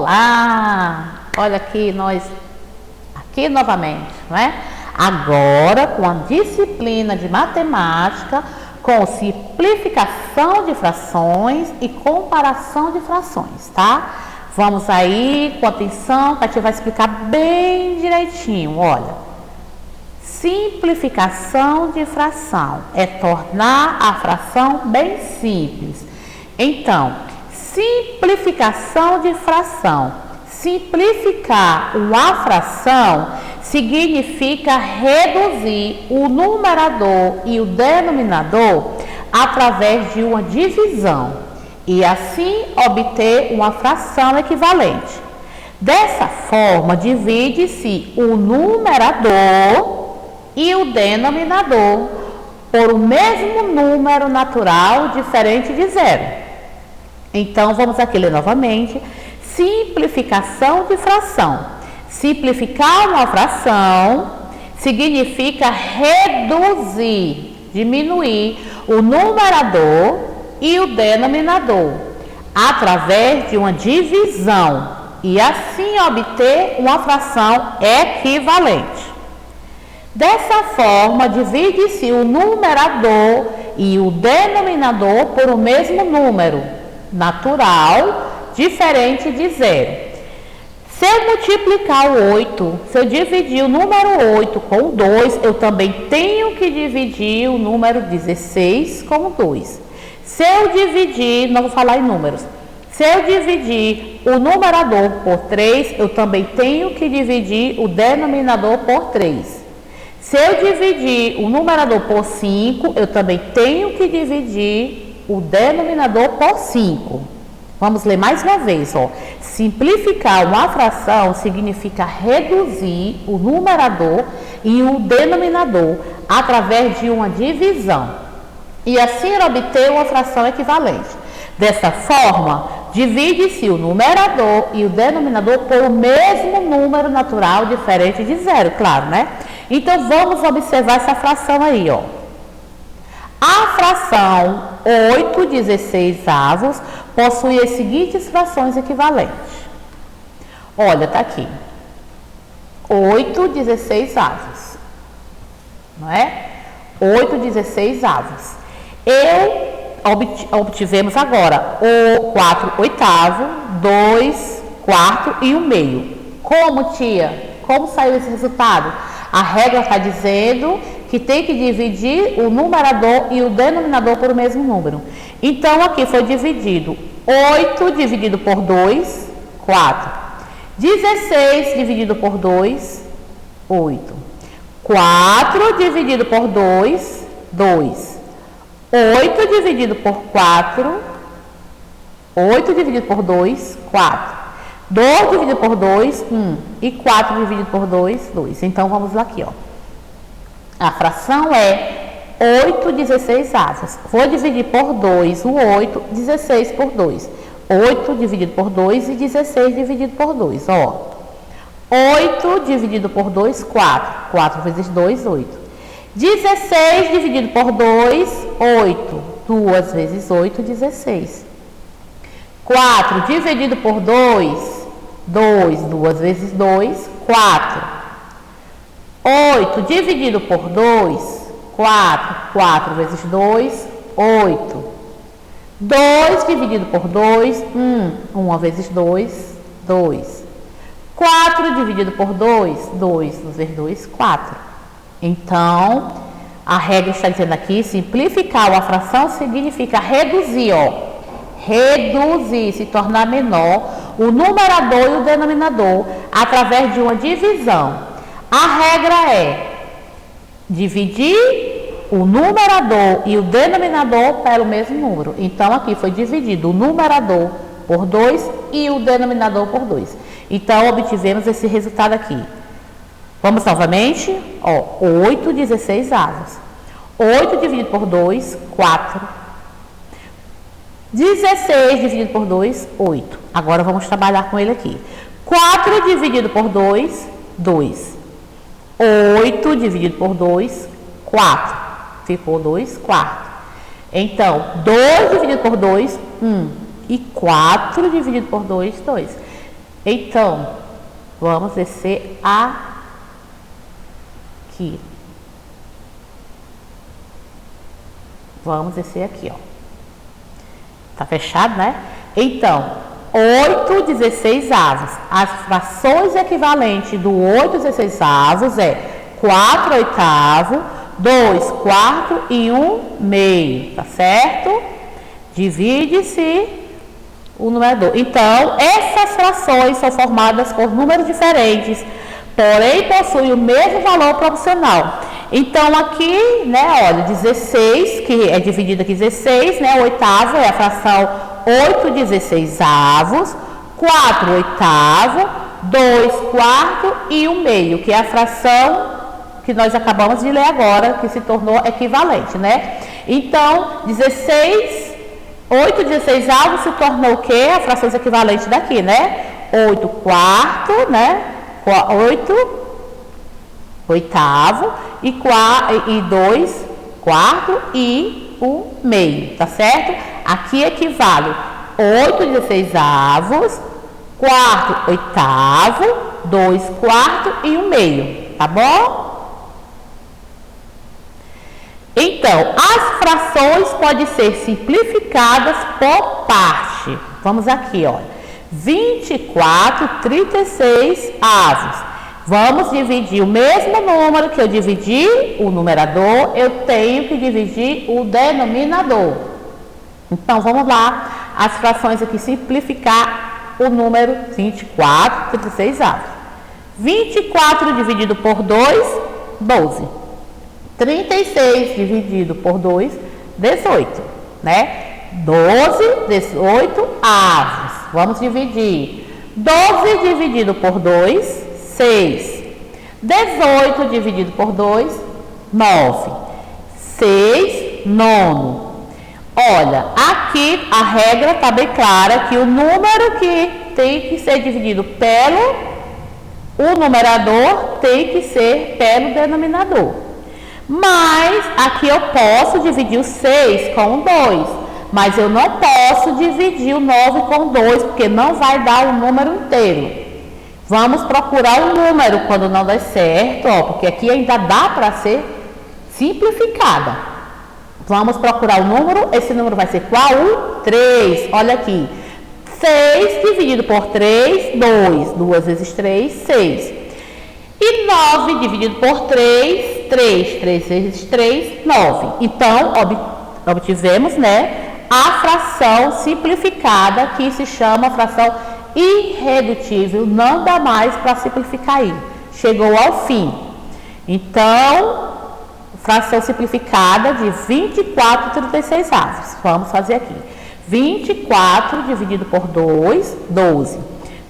Olá! Olha aqui, nós aqui novamente, não é? Agora com a disciplina de matemática, com simplificação de frações e comparação de frações, tá? Vamos aí com atenção, que a gente vai explicar bem direitinho, olha. Simplificação de fração é tornar a fração bem simples. Então, simplificação de fração. Simplificar uma fração significa reduzir o numerador e o denominador através de uma divisão e assim obter uma fração equivalente. Dessa forma, divide-se o numerador e o denominador por o mesmo número natural diferente de zero. Então, vamos aqui ler novamente. Simplificação de fração. Simplificar uma fração significa reduzir, diminuir o numerador e o denominador através de uma divisão e assim obter uma fração equivalente. Dessa forma, divide-se o numerador e o denominador por o mesmo número natural diferente de zero. Se eu multiplicar o 8, se eu dividir o número 8 com 2, eu também tenho que dividir o número 16 com 2. Se eu dividir, não vou falar em números, se eu dividir o numerador por 3, eu também tenho que dividir o denominador por 3. Se eu dividir o numerador por 5, eu também tenho que dividir o denominador por 5. Vamos ler mais uma vez, ó. Simplificar uma fração significa reduzir o numerador e o denominador através de uma divisão e assim obter uma fração equivalente. Dessa forma, divide-se o numerador e o denominador por o mesmo número natural diferente de zero, claro, né? Então, vamos observar essa fração aí, ó. A fração 8/16 possui as seguintes frações equivalentes. Olha, tá aqui. 8/16. Não é? 8/16. Obtivemos agora o 4/8, 2/4 e 1/2. Como, tia? Como saiu esse resultado? A regra está dizendo que tem que dividir o numerador e o denominador por o mesmo número. Então, aqui foi dividido 8 dividido por 2, 4. 16 dividido por 2, 8. 4 dividido por 2, 2. 8 dividido por 4, 8 dividido por 2, 4. 2 dividido por 2, 1. E 4 dividido por 2, 2. Então, vamos lá aqui, ó. A fração é 8/16. Vou dividir por 2 o 8, 16 por 2. 8 dividido por 2 e 16 dividido por 2, ó. 8 dividido por 2, 4. 4 vezes 2, 8. 16 dividido por 2, 8. 2 vezes 8, 16. 4 dividido por 2, 2. 2 vezes 2, 4. 8 dividido por 2, 4. 4 vezes 2, 8. 2 dividido por 2, 1. 1 vezes 2, 2. 4 dividido por 2, 2. 2 vezes 2, 4. Então, a regra está dizendo aqui, simplificar uma fração significa reduzir, ó. Reduzir, se tornar menor, o numerador e o denominador através de uma divisão. A regra é dividir o numerador e o denominador pelo mesmo número. Então, aqui foi dividido o numerador por 2 e o denominador por 2. Então, obtivemos esse resultado aqui. Vamos novamente, ó, 8/16. 8 dividido por 2, 4. 16 dividido por 2, 8. Agora vamos trabalhar com ele aqui. 4 dividido por 2, 2. 8 dividido por 2, 4. Ficou 2 quartos. Então, 2 dividido por 2, 1. E 4 dividido por 2, 2. Então, vamos descer aqui. Vamos descer aqui, ó. Tá fechado, né? Então, 8/16. As frações equivalentes do 8/16 é 4/8, 2/4 e 1/2, tá certo? Divide-se o numerador. Então, essas frações são formadas por números diferentes, porém possuem o mesmo valor proporcional. Então, aqui, né, olha, 16, que é dividido aqui 16, né, o oitavo é a fração 8/16, 4/8, 2/4 e 1/2, que é a fração que nós acabamos de ler agora, que se tornou equivalente, né? Então, 8/16 se tornou o quê? A fração equivalente daqui, né? 8/4, né? 8/8 e 2/4 e 1/2, tá certo? Aqui equivale 8/16, 4/8, 2/4 e 1/2, tá bom? Então, as frações podem ser simplificadas por parte. Vamos aqui, olha. 24/36. Vamos dividir o mesmo número que eu dividi o numerador, eu tenho que dividir o denominador. Então, vamos lá, as frações aqui, simplificar o número 24/36. 24 dividido por 2, 12. 36 dividido por 2, 18, né? 12, 18 avos. Vamos dividir. 12 dividido por 2, 6. 18 dividido por 2, 9. 6, nono. Olha, aqui a regra está bem clara que o número que tem que ser dividido o numerador tem que ser pelo denominador. Mas aqui eu posso dividir o 6 com o 2, mas eu não posso dividir o 9 com 2, porque não vai dar o número inteiro. Vamos procurar o número quando não der certo, ó, porque aqui ainda dá para ser simplificada. Vamos procurar o número, esse número vai ser qual? O 3, olha aqui. 6 dividido por 3, 2. 2 vezes 3, 6. E 9 dividido por 3, 3. 3 vezes 3, 9. Então, obtivemos, né, a fração simplificada, que se chama fração irredutível. Não dá mais para simplificar aí. Chegou ao fim. Então, fração simplificada de 24/36. Vamos fazer aqui. 24 dividido por 2, 12.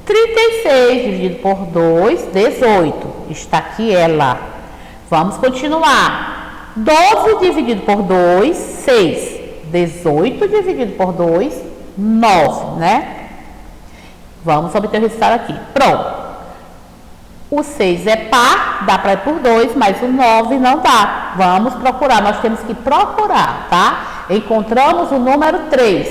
36 dividido por 2, 18. Está aqui ela. Vamos continuar. 12 dividido por 2, 6. 18 dividido por 2, 9, né? Vamos obter o resultado aqui. Pronto. O 6 é par, dá para ir por 2, mas o 9 não dá. Vamos procurar, nós temos que procurar, tá? Encontramos o número 3.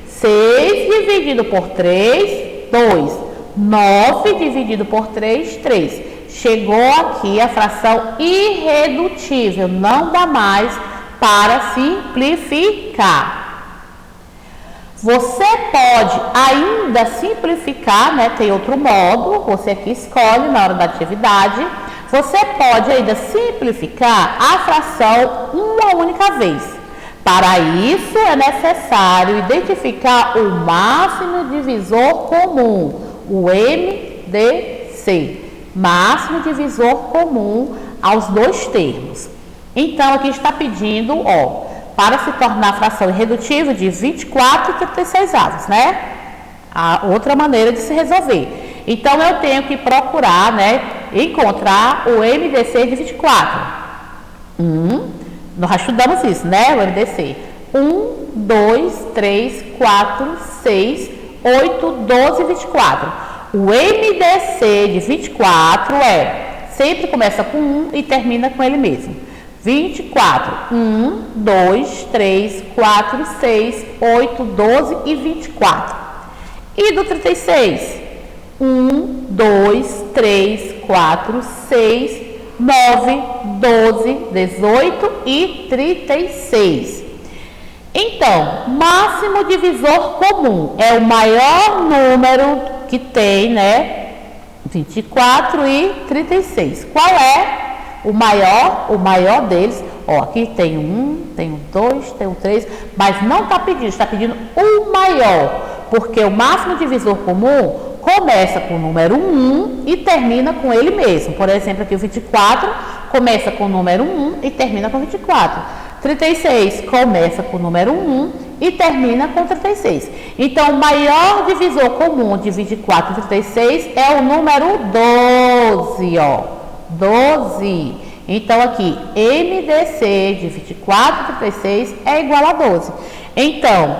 6 dividido por 3, 2. 9 dividido por 3, 3. Chegou aqui a fração irredutível, não dá mais para simplificar. Você pode ainda simplificar, né? Tem outro modo, você aqui escolhe na hora da atividade. Você pode ainda simplificar a fração uma única vez. Para isso é necessário identificar o máximo divisor comum, o MDC, máximo divisor comum aos dois termos. Então aqui está pedindo, ó, para se tornar fração irredutível de 24/36, né? A outra maneira de se resolver. Então eu tenho que procurar, né, encontrar o MDC de 24. Nós já estudamos isso, né? O MDC. 1, 2, 3, 4, 6, 8, 12 e 24. O MDC de 24 sempre começa com 1 e termina com ele mesmo. 24. 1, 2, 3, 4, 6, 8, 12 e 24. E do 36? 2, 3, 4, 6, 9, 12, 18 e 36. Então, máximo divisor comum é o maior número que tem, né? 24 e 36. Qual é o maior? O maior deles, ó, aqui tem tem um 2, tem um 3, mas não está pedindo, está pedindo o maior, porque o máximo divisor comum começa com o número 1 e termina com ele mesmo. Por exemplo, aqui o 24 começa com o número 1 e termina com 24. 36 começa com o número 1 e termina com 36. Então, o maior divisor comum de 24 e 36 é o número 12, ó. 12. Então, aqui, MDC de 24 e 36 é igual a 12. Então,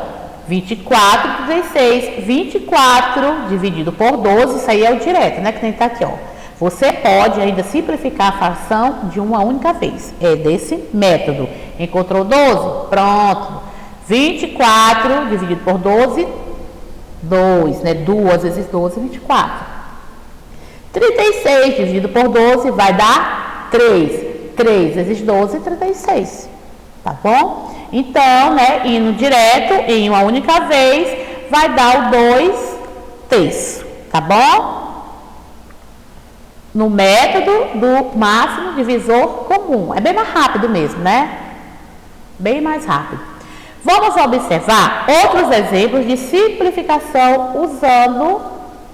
24 e 36, 24 dividido por 12, isso aí é o direto, né? Que tem que estar aqui, ó. Você pode ainda simplificar a fração de uma única vez. É desse método. Encontrou 12? Pronto. 24 dividido por 12, 2, né? 2 vezes 12, 24. 36 dividido por 12 vai dar 3. 3 vezes 12, 36. Tá bom? Então, né? Indo direto em uma única vez, vai dar o 2 terços. Tá bom? No método do máximo divisor comum. É bem mais rápido mesmo, né? Bem mais rápido. Vamos observar outros exemplos de simplificação usando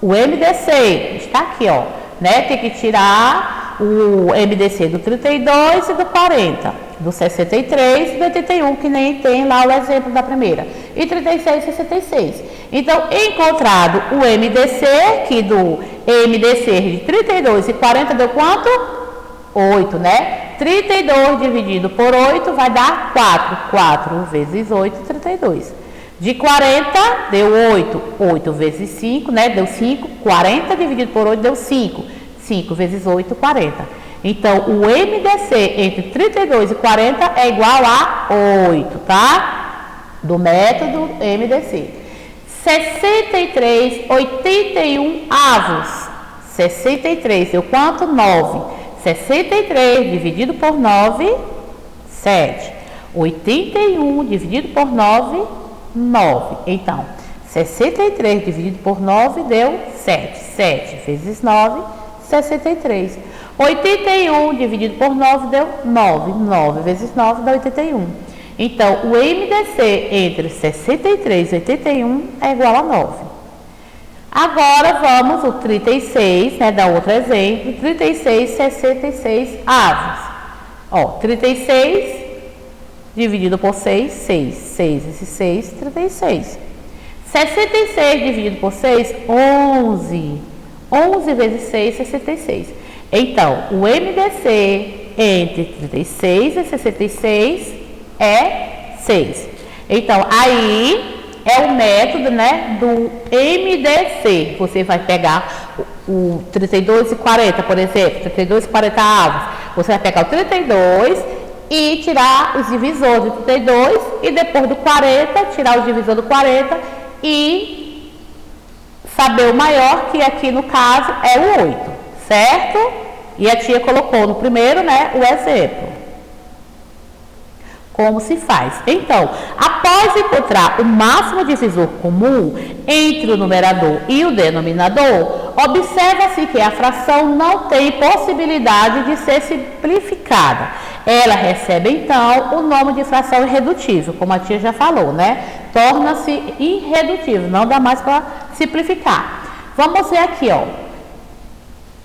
o MDC. Está aqui, ó. Né? Tem que tirar o MDC do 32 e do 40, do 63 e do 81, que nem tem lá o exemplo da primeira, e 36 e 66. Então, encontrado o MDC, que do MDC de 32 e 40 deu quanto? 8, né? 32 dividido por 8 vai dar 4. 4 vezes 8, 32. De 40 deu 8. 8 vezes 5, né? Deu 5. 40 dividido por 8 deu 5. 5 vezes 8, 40. Então, o MDC entre 32 e 40 é igual a 8, tá? Do método MDC. 63, 81 avos. 63 deu quanto? 9. 63 dividido por 9, 7. 81 dividido por 9, 9. Então, 63 dividido por 9 deu 7. 7 vezes 9, 63. 81 dividido por 9 deu 9. 9 vezes 9 dá 81. Então, o MDC entre 63 e 81 é igual a 9. Agora, vamos o 36, né, dá outro exemplo. 36, 66 avos. Ó, 36 dividido por 6, 6. 6 vezes 6, 36. 66 dividido por 6, 11. 11 vezes 6, 66. Então, o MDC entre 36 e 66 é 6. Então, aí é o método, né, do MDC. Você vai pegar o 32 e 40, por exemplo, 32 e 40 avos. Você vai pegar o 32 e tirar os divisores do 32 e depois do 40, tirar o divisor do 40 e saber o maior, que aqui no caso é o 8, certo? E a tia colocou no primeiro, né, o exemplo. Como se faz? Então, após encontrar o máximo divisor comum entre o numerador e o denominador, observa-se que a fração não tem possibilidade de ser simplificada. Ela recebe, então, o nome de fração irredutível, como a tia já falou, né? Torna-se irredutível, não dá mais para simplificar. Vamos ver aqui, ó.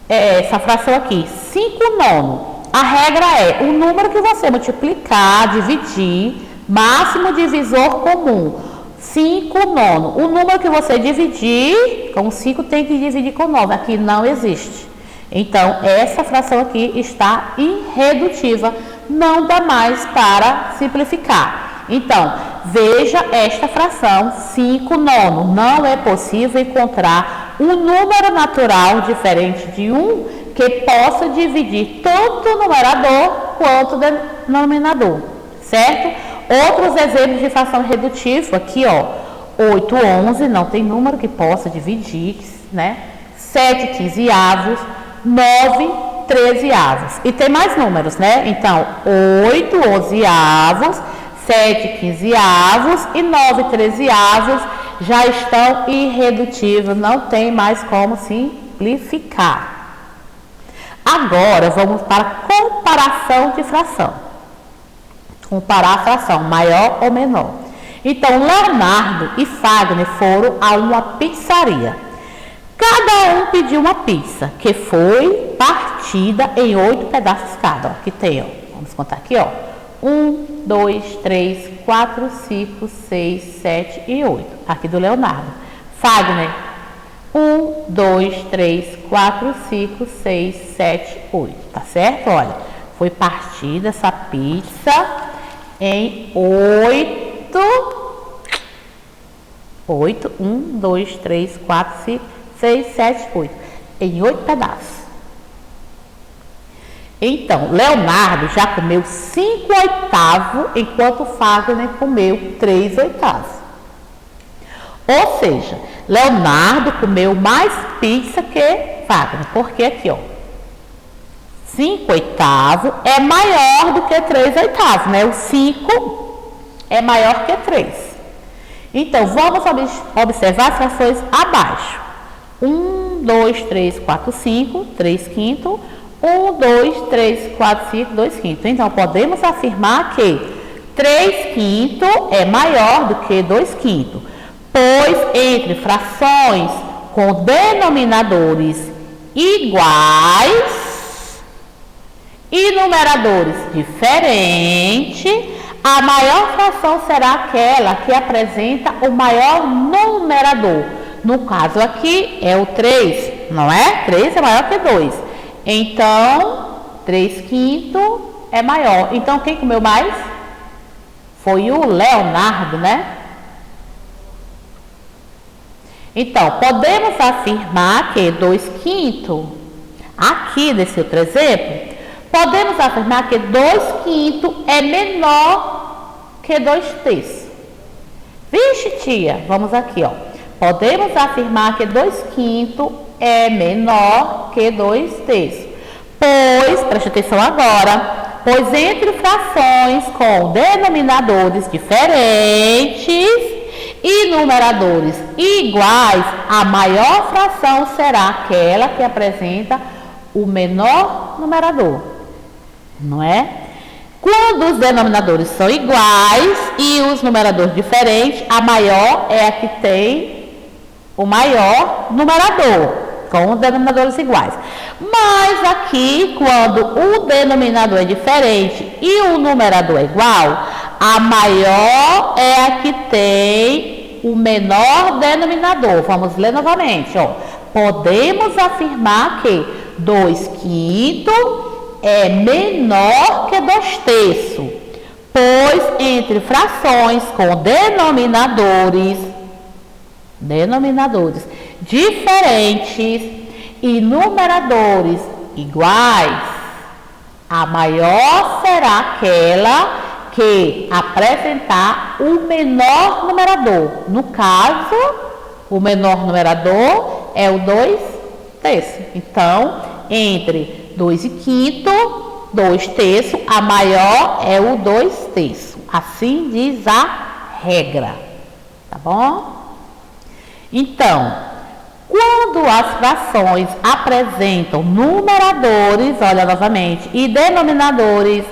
Essa fração aqui, 5 nono. A regra é o número que você multiplicar, dividir, máximo divisor comum, 5 nono. O número que você dividir com 5 tem que dividir com 9. Aqui não existe. Então, essa fração aqui está irredutível. Não dá mais para simplificar. Então, veja esta fração, 5 nono. Não é possível encontrar um número natural diferente de 1 que possa dividir tanto o numerador quanto o denominador, certo? Outros exemplos de fração irredutível, aqui ó, 8, 11, não tem número que possa dividir, né? 7 quinzeavos, 9 13avos. E tem mais números, né? Então, 8 11avos, 7 quinzeavos e 9 13avos já estão irredutíveis, não tem mais como simplificar. Agora, vamos para a comparação de fração. Comparar a fração, maior ou menor. Então, Leonardo e Fagner foram a uma pizzaria. Cada um pediu uma pizza, que foi partida em 8 pedaços cada. Ó, aqui tem, ó. Vamos contar aqui, ó. 1, 2, 3, 4, 5, 6, 7 e 8. Aqui do Leonardo. Fagner. 1, 2, 3, 4, 5, 6, 7, 8. Tá certo? Olha, foi partida essa pizza em 8. 1, 2, 3, 4, 5, 6, 7, 8. Em 8 pedaços. Então, Leonardo já comeu 5 oitavos, enquanto Fagner comeu 3 oitavos. Ou seja, Leonardo comeu mais pizza que Fagner. Porque aqui, ó, 5 oitavos é maior do que 3 oitavos, né? O 5 é maior que 3. Então, vamos observar as frações abaixo. 1, 2, 3, 4, 5, 3 quintos. 1, 2, 3, 4, 5, 2 quintos. Então, podemos afirmar que 3 quintos é maior do que 2 quintos. Pois entre frações com denominadores iguais e numeradores diferentes, a maior fração será aquela que apresenta o maior numerador. No caso aqui é o 3, não é? 3 é maior que 2. Então, 3 quintos é maior. Então, quem comeu mais? Foi o Leonardo, né? Então, podemos afirmar que 2 quintos, aqui nesse outro exemplo, podemos afirmar que 2 quintos é menor que 2 terços. Vixe, tia, vamos aqui, ó. Podemos afirmar que 2 quintos é menor que 2 terços. Pois, preste atenção agora, pois entre frações com denominadores diferentes e numeradores iguais, a maior fração será aquela que apresenta o menor numerador, não é? Quando os denominadores são iguais e os numeradores diferentes, a maior é a que tem o maior numerador, com os denominadores iguais. Mas aqui, quando o denominador é diferente e o numerador é igual, a maior é a que tem o menor denominador. Vamos ler novamente, ó. Podemos afirmar que 2 quintos é menor que 2 terços, pois entre frações com denominadores diferentes e numeradores iguais, a maior será aquela que apresentar o menor numerador. No caso, o menor numerador é o 2 terços. Então, entre 2 e quinto, 2 terços, a maior é o 2 terços. Assim diz a regra. Tá bom? Então, quando as frações apresentam numeradores, olha novamente, e denominadores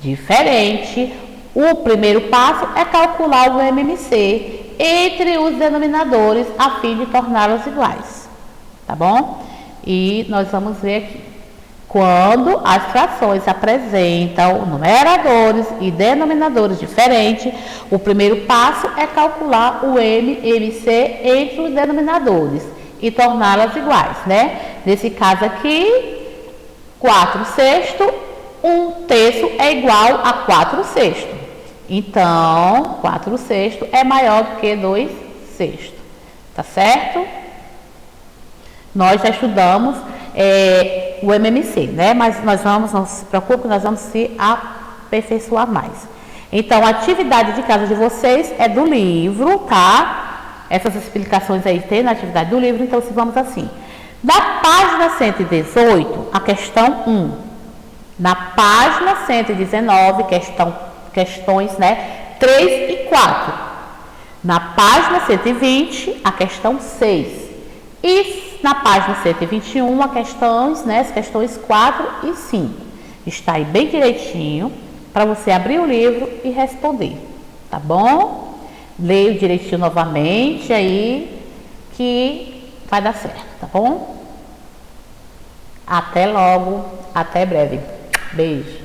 diferentes, o primeiro passo é calcular o MMC entre os denominadores a fim de torná-los iguais. Tá bom? E nós vamos ver aqui. Quando as frações apresentam numeradores e denominadores diferentes, o primeiro passo é calcular o MMC entre os denominadores e torná-las iguais, né? Nesse caso aqui, 4 sextos, 1 terço é igual a 4 sextos. Então, 4 sextos é maior do que 2 sextos. Tá certo? Nós já estudamos o MMC, né? Mas nós vamos, não se preocupe, nós vamos se aperfeiçoar mais. Então, a atividade de casa de vocês é do livro, tá? Essas explicações aí tem na atividade do livro, então se vamos assim. Na página 118, a questão 1. Na página 119, questões, né, 3 e 4. Na página 120, a questão 6. E na página 121, as questões 4 e 5. Está aí bem direitinho para você abrir o livro e responder, tá bom? Leia direitinho novamente aí que vai dar certo, tá bom? Até logo, até breve. Beijo.